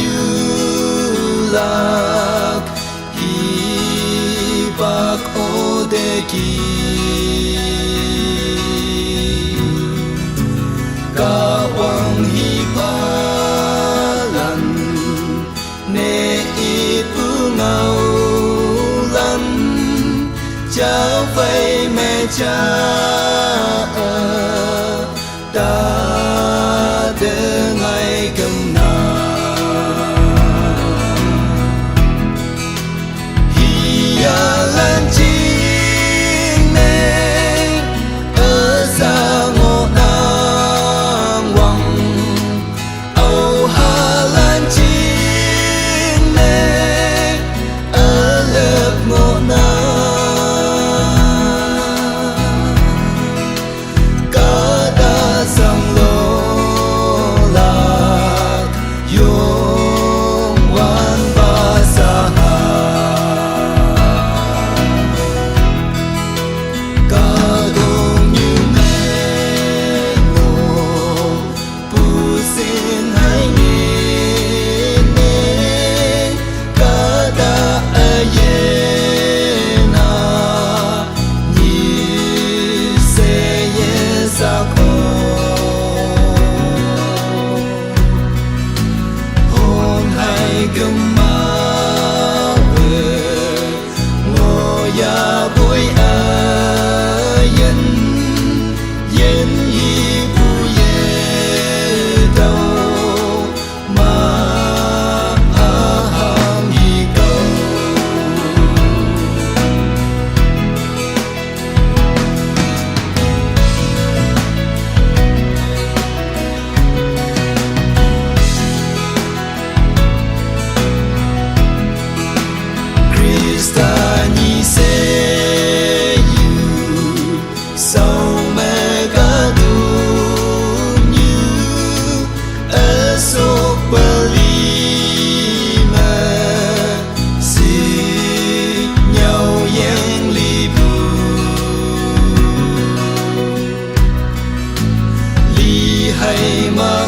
ゆらひばこできKawang hibalan ne ipu ngau lan cha vây mẹ cha ta de ngày cầm na hiya lan chi ne ở xa ngô nang wang au ha lan chi ne ở lớp ngô nang cả đã sang lô lạc yong wan ba sa cả đông như mẹ ngô pu xin hai nghe nè cả đã ye na như se ye sa ko hôn hai gầm ma ngô ya vui yên yên y bu ye đâu mà ham y câu Krista nhi se you sau mẹ cả tu như ở số bali mà si nhau yang li bu li hay mà